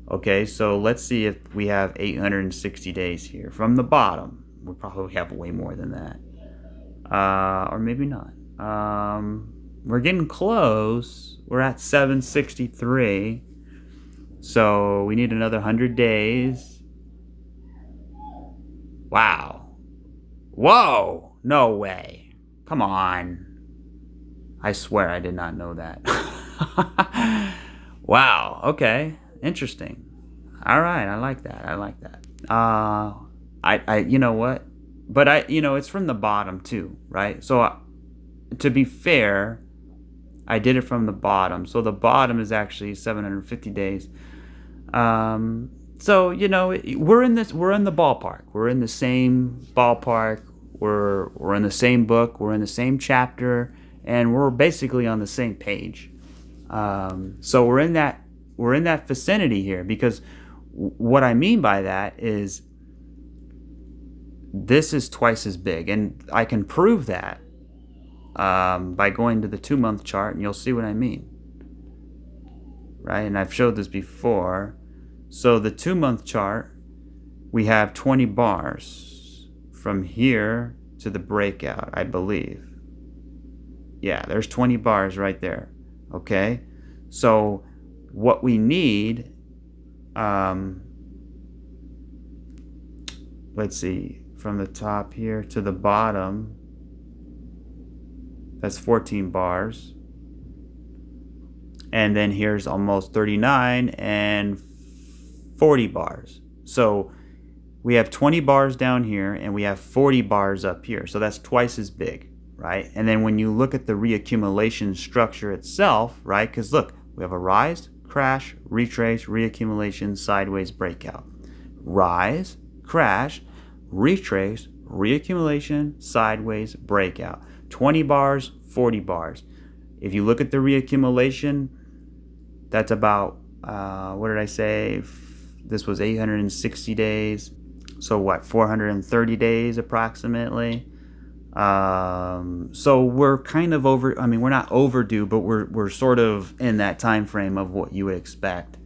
Speaker 1: Okay, so let's see if we have 860 days here. From the bottom, we probably have way more than that. Or maybe not. We're getting close. We're at 763. So we need another 100 days. Wow. Whoa. No way. Come on. I swear I did not know that. Wow. Okay. Interesting. All right. I like that. I like that. You know what? But it's from the bottom too, right? So to be fair, I did it from the bottom. So the bottom is actually 750 days. So, we're in the ballpark. We're in the same ballpark. We're in the same book. We're in the same chapter, and we're basically on the same page. So we're in that vicinity here, because what I mean by that is this is twice as big, and I can prove that by going to the 2-month chart, and you'll see what I mean. Right? And I've showed this before. So the 2-month chart, we have 20 bars from here to the breakout, I believe. Yeah, there's 20 bars right there. Okay? So what we need, let's see, from the top here to the bottom, that's 14 bars. And then here's almost 39 and 40 bars. So we have 20 bars down here and we have 40 bars up here. So that's twice as big, right? And then when you look at the reaccumulation structure itself, right? Because look, we have a rise, crash, retrace, reaccumulation, sideways, breakout. Rise, crash, retrace, reaccumulation, sideways, breakout. 20 bars, 40 bars. If you look at the reaccumulation, that's about, what did I say? This was 860 days. So what, 430 days approximately. So we're kind of we're not overdue, but we're sort of in that time frame of what you would expect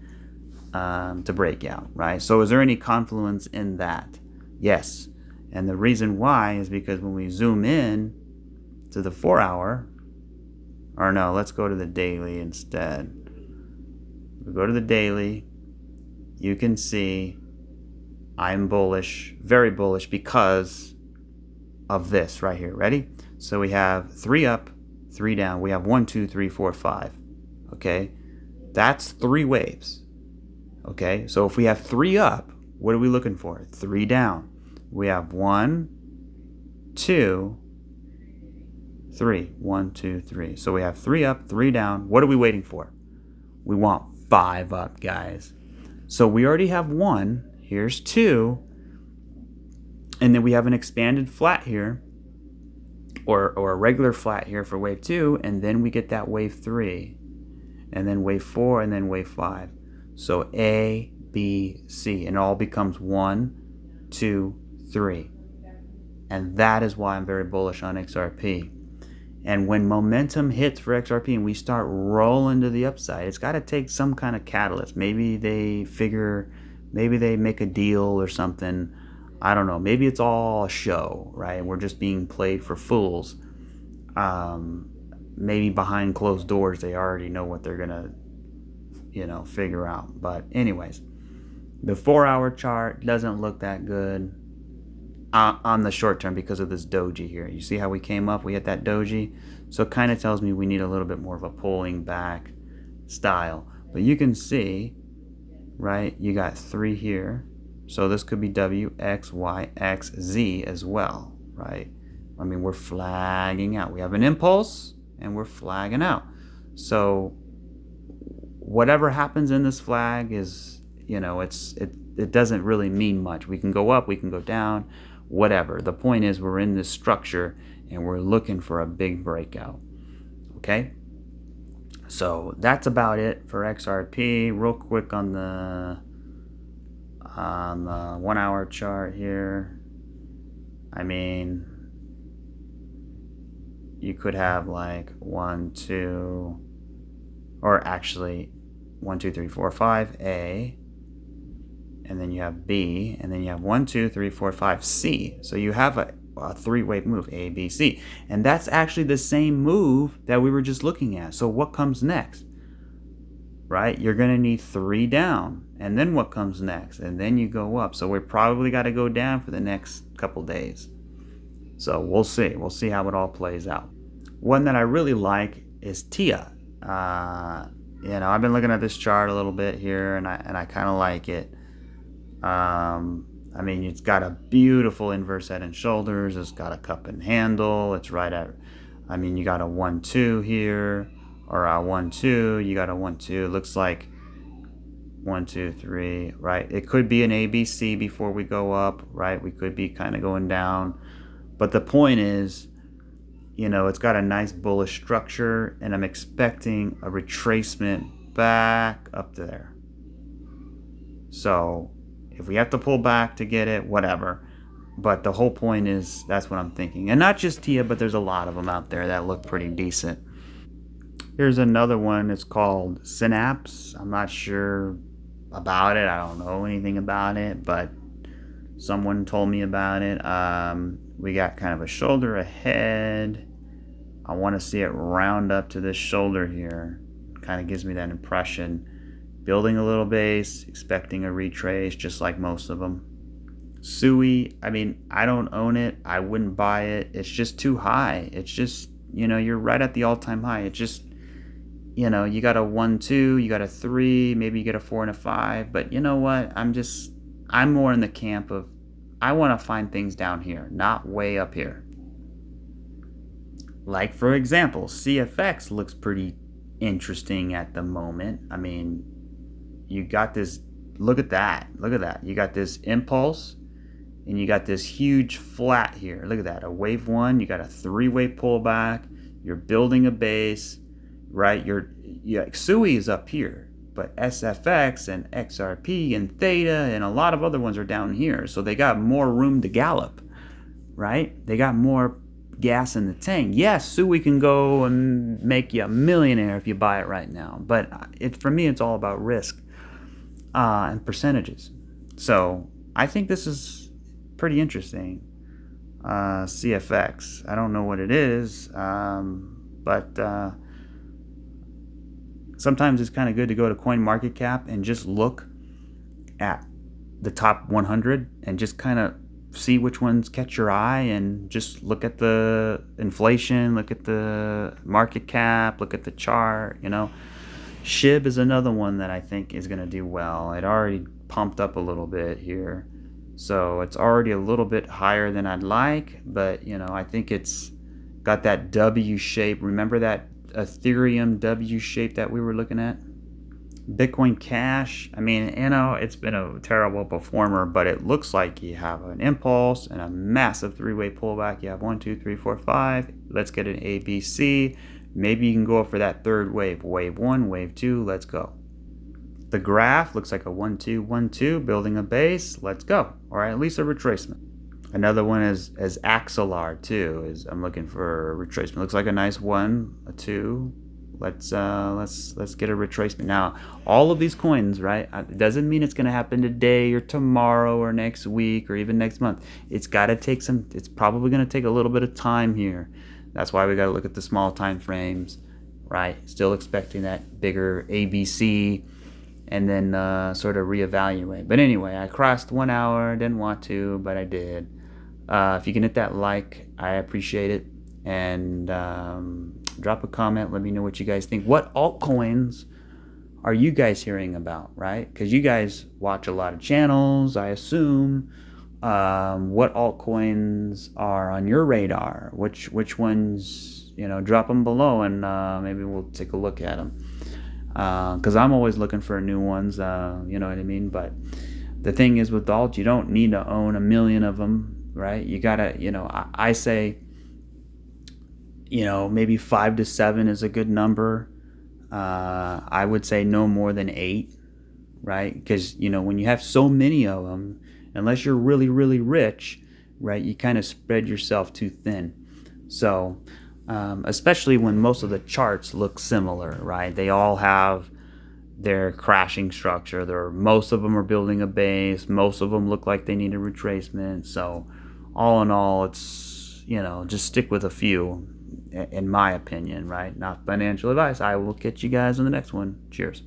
Speaker 1: to break out, right? So is there any confluence in that? Yes. And the reason why is because when we zoom in to the 4-hour, or no, let's go to the daily instead. We go to the daily. You can see I'm bullish, very bullish, because of this right here. Ready? So we have 3 up, 3 down. We have 1, 2, 3, 4, 5. Okay? That's 3 waves. Okay? So if we have 3 up, what are we looking for? 3 down. We have 1, 2, 3. 1, 2, 3. So we have 3 up, 3 down. What are we waiting for? We want 5 up, guys. So we already have 1. Here's 2. And then we have an expanded flat here. or a regular flat here for wave 2, and then we get that wave 3, and then wave 4, and then wave 5. So A, B, C, and it all becomes 1, 2, 3. And that is why I'm very bullish on XRP. And when momentum hits for XRP and we start rolling to the upside, it's got to take some kind of catalyst. Maybe they make a deal or something. I don't know. Maybe it's all a show, right? We're just being played for fools. Maybe behind closed doors, they already know what they're going to, figure out. But anyways, the 4-hour chart doesn't look that good on the short term because of this doji here. You see how we came up, we hit that doji, so it kind of tells me we need a little bit more of a pulling back style. But you can see, right, you got 3 here, so this could be W, X, Y, X, Z as well, right? I mean, we're flagging out. We have an impulse and we're flagging out. So whatever happens in this flag is, it doesn't really mean much. We can go up, we can go down, whatever. The point is we're in this structure and we're looking for a big breakout. Okay? So that's about it for XRP. Real quick on the 1-hour chart here. I mean, you could have like 1, 2, or actually 1, 2, 3, 4, 5, A, and then you have B, and then you have 1, 2, 3, 4, 5, C. So you have a 3-wave move, A, B, C. And that's actually the same move that we were just looking at. So what comes next? Right? You're going to need 3 down. And then what comes next? And then you go up. So we probably got to go down for the next couple days. So we'll see. We'll see how it all plays out. One that I really like is Theta. I've been looking at this chart a little bit here, and I kind of like it. I mean, it's got a beautiful inverse head and shoulders. It's got a cup and handle. It's right at, you got a 1, 2 here, or a 1, 2. You got a 1, 2. It looks like 1, 2, 3, right? It could be an ABC before we go up, right? We could be kind of going down. But the point is, it's got a nice bullish structure, and I'm expecting a retracement back up there. So if we have to pull back to get it, whatever. But the whole point is, that's what I'm thinking. And not just Theta, but there's a lot of them out there that look pretty decent. Here's another one. It's called Synapse. I'm not sure about it. I don't know anything about it, but someone told me about it. We got kind of a shoulder ahead. I want to see it round up to this shoulder here. Kind of gives me that impression. Building a little base, expecting a retrace, just like most of them. SUI, I don't own it. I wouldn't buy it. It's just too high. It's just, you're right at the all-time high. It just, you got a 1, 2, you got a 3, maybe you get a 4 and a 5. But you know what? I'm more in the camp of, I want to find things down here, not way up here. Like, for example, CFX looks pretty interesting at the moment. You got this, look at that. You got this impulse, and you got this huge flat here. Look at that, a wave 1, you got a 3-wave pullback, you're building a base, right? SUI is up here, but SFX and XRP and Theta and a lot of other ones are down here. So they got more room to gallop, right? They got more gas in the tank. Yes, SUI can go and make you a millionaire if you buy it right now. But for me, it's all about risk and percentages. So I think this is pretty interesting. CFX. I don't know what it is, but sometimes it's kind of good to go to CoinMarketCap and just look at the top 100 and just kind of see which ones catch your eye, and just look at the inflation, look at the market cap, look at the chart. SHIB is another one that I think is going to do well. It already pumped up a little bit here, so it's already a little bit higher than I'd like, but I think it's got that W shape. Remember that Ethereum W shape that we were looking at? Bitcoin Cash, I mean, it's been a terrible performer, but it looks like you have an impulse and a massive three-way pullback. You have 1, 2, 3, 4, 5. Let's get an A, B, C. Maybe you can go for that third wave. Wave 1, wave 2, let's go. The graph looks like a 1, 2, 1, 2, building a base. Let's go. Or at least a retracement. Another one is Axelar too. I'm looking for a retracement. Looks like a nice 1, a 2. Let's get a retracement. Now, all of these coins, right? It doesn't mean it's going to happen today or tomorrow or next week or even next month. It's got to take some. It's probably going to take a little bit of time here. That's why we got to look at the small time frames, right? Still expecting that bigger ABC, and then sort of reevaluate. But anyway, I crossed 1 hour. Didn't want to, but I did. If you can hit that like, I appreciate it. And drop a comment. Let me know what you guys think. What altcoins are you guys hearing about, right? Because you guys watch a lot of channels, I assume. What altcoins are on your radar? Which ones, drop them below, and maybe we'll take a look at them. Because I'm always looking for new ones, you know what I mean? But the thing is with alt, you don't need to own 1 million of them, right? You gotta, I say, maybe 5 to 7 is a good number. I would say no more than 8, right? Because, when you have so many of them, unless you're really, really rich, right, you kind of spread yourself too thin. So, especially when most of the charts look similar, right? They all have their crashing structure. Most of them are building a base. Most of them look like they need a retracement. So, all in all, it's, just stick with a few, in my opinion, right? Not financial advice. I will catch you guys in the next one. Cheers.